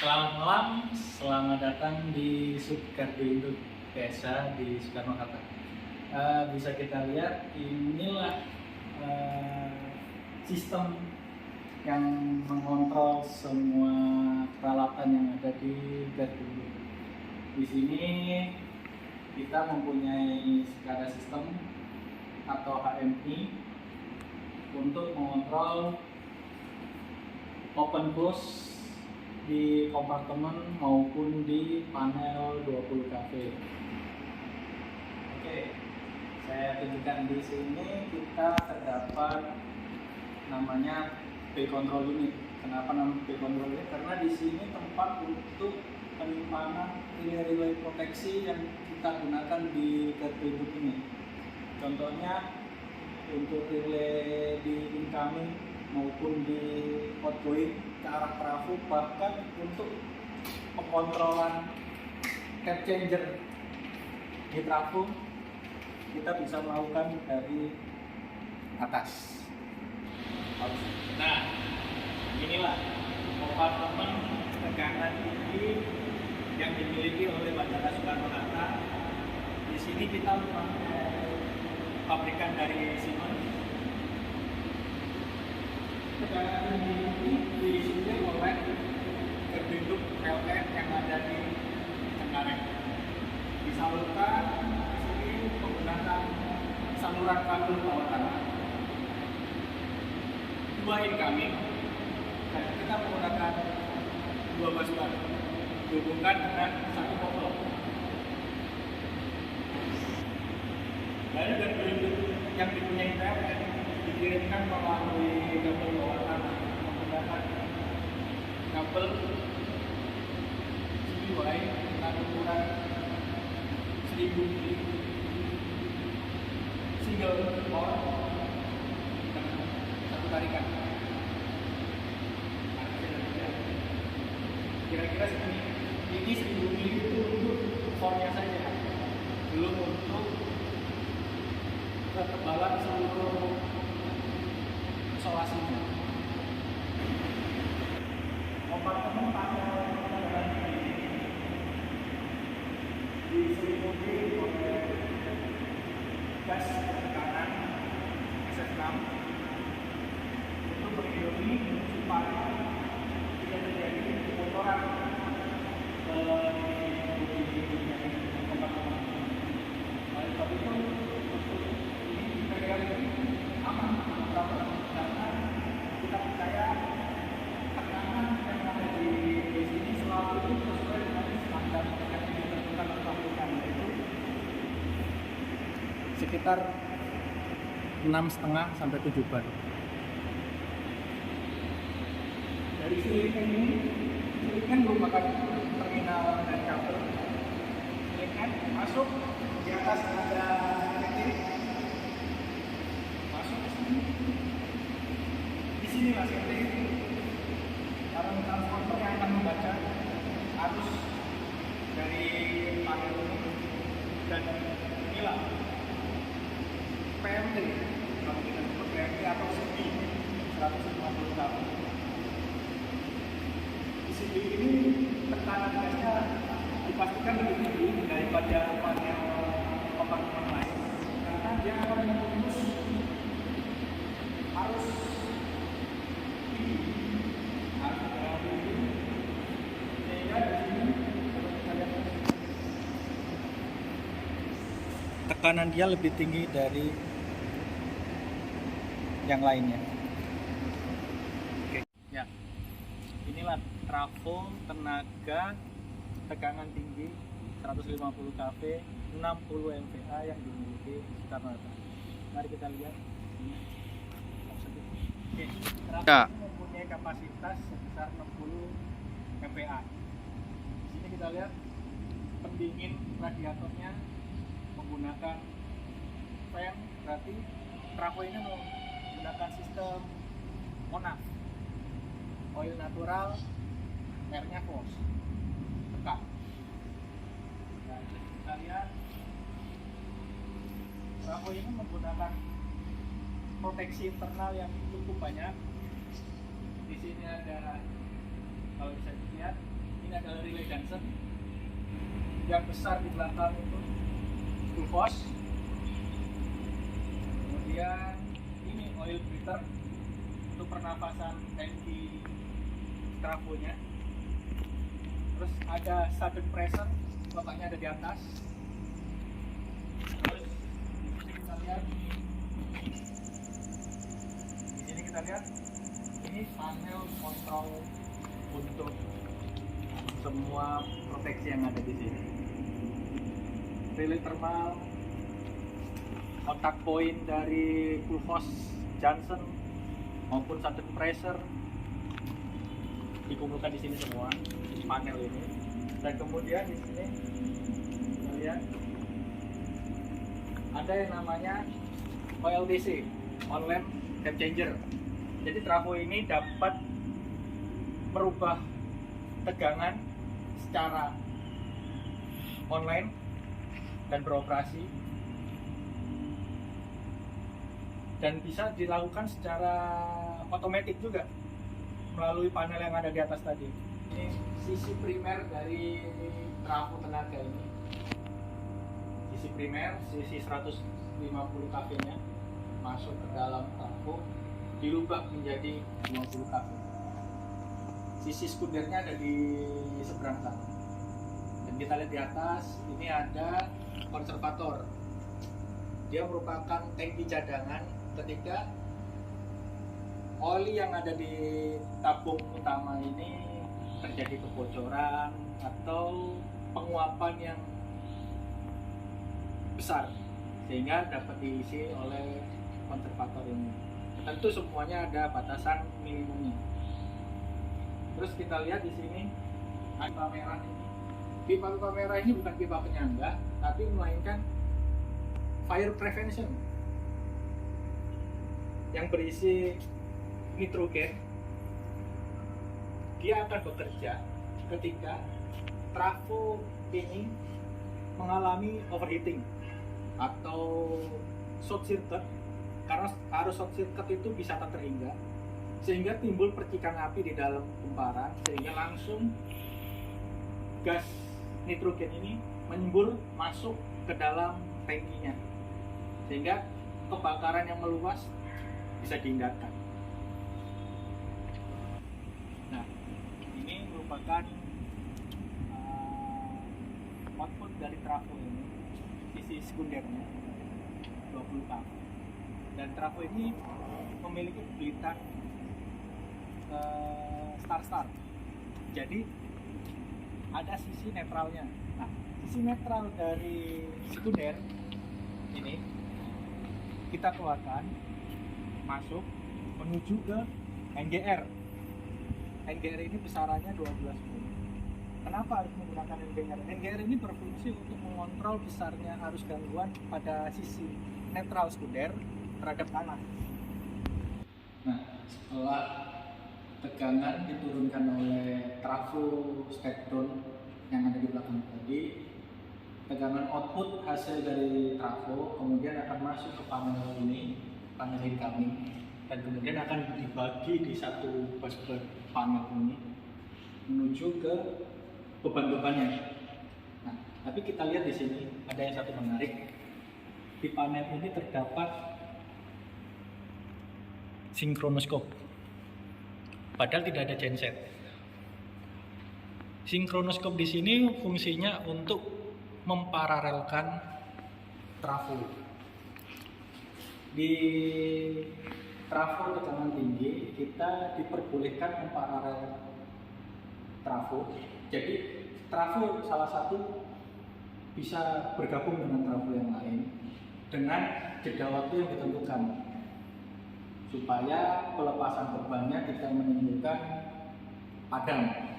Selamat malam, selamat datang di Subkardo Indo PSA di Soekarno-Hatta. Bisa kita lihat inilah sistem yang mengontrol semua peralatan yang ada di Gardu Indo. Di sini kita mempunyai SCADA sistem atau HMI untuk mengontrol open close di kompartemen maupun di panel 20 kV. Oke, saya tunjukkan di sini kita terdapat namanya P control unit. Kenapa nama P control unit? Karena di sini tempat untuk penyimpanan relay proteksi yang kita gunakan di gardu induk ini. Contohnya untuk relay di incoming maupun di outgoing ke arah trafo, bahkan untuk pengontrolan cap changer di trafo kita bisa melakukan dari atas. Nah, inilah kompartemen tekanan tinggi yang dimiliki oleh Bandara Soekarno-Hatta. Di sini kita pabrikan dari Siemens. Tekanan tinggi ini diisi oleh gardu induk PLN yang ada di Cengkareng. Disalurkan di sini menggunakan saluran kabel bawah tanah. Dua incoming, dan kita menggunakan dua busbar dihubungkan dengan satu kopel. Dari gardu induk yang dipunyai PLN dikirimkan melalui kabel bawah tanah menggunakan kabel CBY dengan ukuran 1000 mili single core dengan satu tarikan. Kira-kira segini. Ini 1000 mili itu untuk core-nya saja, belum untuk ketebalan seluruh isolasinya. Kompartemen panel diselimuti oleh gas tekanan SF6 untuk melindungi supaya tidak terjadi kebocoran di kompartemen. Oleh sebab itu ini dipegang aman karena kita percaya tekanan yang ada di sini selalu itu sesuai dengan standar yang ditentukan oleh pabrikan, yaitu sekitar 6,5 sampai 7 bar. Dari silikon ini, silikon merupakan terminal dari kabel. Silikon masuk di atas ada elektrik, masuk ke sini. Di sini masih elektrik. Karena transporter yang akan membaca arus dari panel ini, dan inilah PMT, kalau kita sebut PMT atau CB 150 kV. Di CB ini tekanan gasnya dipastikan lebih tinggi daripada panel kompartemen lain, karena dia akan memutus arus tinggi. Tekanan dia lebih tinggi dari yang lainnya. Oke. Ya, inilah trafo tenaga tekanan tinggi 150 kV 60 MVA yang dimiliki Soekarno-Hatta. Mari kita lihat. Oke, trafo ini mempunyai kapasitas sebesar 60 MVA. Di sini kita lihat pendingin radiatornya menggunakan fan, berarti trafo ini menggunakan sistem MONAF, oil natural, airnya force, tekan. Nah, kita lihat trafo ini menggunakan proteksi internal yang cukup banyak. Di sini ada, kalau bisa dilihat, adalah relay Johnson. Yang besar di belakang itu full force. Kemudian ini oil filter untuk pernapasan tangki trafonya. Terus ada sudden pressure, bapaknya ada di atas. Terus di sini kita lihat, ini panel kontrol untuk semua proteksi yang ada di sini. Relay thermal, kontak point dari full force Johnson maupun sudden pressure dikumpulkan di sini semua di panel ini. Dan kemudian di sini kita lihat ada yang namanya OLTC, on lamp tap changer. Jadi trafo ini dapat merubah tegangan secara online dan beroperasi, dan bisa dilakukan secara otomatis juga melalui panel yang ada di atas tadi. Ini sisi primer dari trafo tenaga ini. Sisi primer, sisi 150 kV nya masuk ke dalam trafo, dirubah menjadi 20 kV. Sisi sekundernya ada di seberang sana. Dan kita lihat di atas, ini ada konservator. Dia merupakan tangki cadangan ketika oli yang ada di tabung utama ini terjadi kebocoran atau penguapan yang besar, sehingga dapat diisi oleh konservator ini. Tentu semuanya ada batasan minimumnya. Terus kita lihat di sini pipa merah ini. Pipa merah ini bukan pipa penyangga, tapi melainkan fire prevention yang berisi nitrogen. Dia akan bekerja ketika trafo ini mengalami overheating atau short circuit, karena arus short circuit itu bisa tak terhingga, sehingga timbul percikan api di dalam kumparan, sehingga langsung gas nitrogen ini menyembur masuk ke dalam tangkinya, sehingga kebakaran yang meluas bisa dihindarkan. Nah, ini merupakan output dari trafo ini, sisi sekundernya 20 kV. Dan trafo ini memiliki belitan star-star. Jadi ada sisi netralnya. Nah, sisi netral dari sekunder ini kita keluarkan, masuk, menuju ke NGR. NGR ini besarannya 12 volt. Kenapa harus menggunakan NGR? NGR ini berfungsi untuk mengontrol besarnya arus gangguan pada sisi netral sekunder terhadap tanah. Nah, setelah tegangan diturunkan oleh trafo step down yang ada di belakang tadi, tegangan output hasil dari trafo kemudian akan masuk ke panel ini, panel incoming, dan kemudian akan dibagi di satu bus panel ini menuju ke beban-bebannya. Nah, tapi kita lihat di sini ada yang satu menarik. Di panel ini terdapat sinkronoskop, padahal tidak ada genset. Sinkronoskop di sini fungsinya untuk memparalelkan trafo. Di trafo tekanan tinggi kita diperbolehkan memparalel trafo. Jadi trafo salah satu bisa bergabung dengan trafo yang lain dengan jeda waktu yang ditentukan, supaya pelepasan bebannya tidak menimbulkan padam.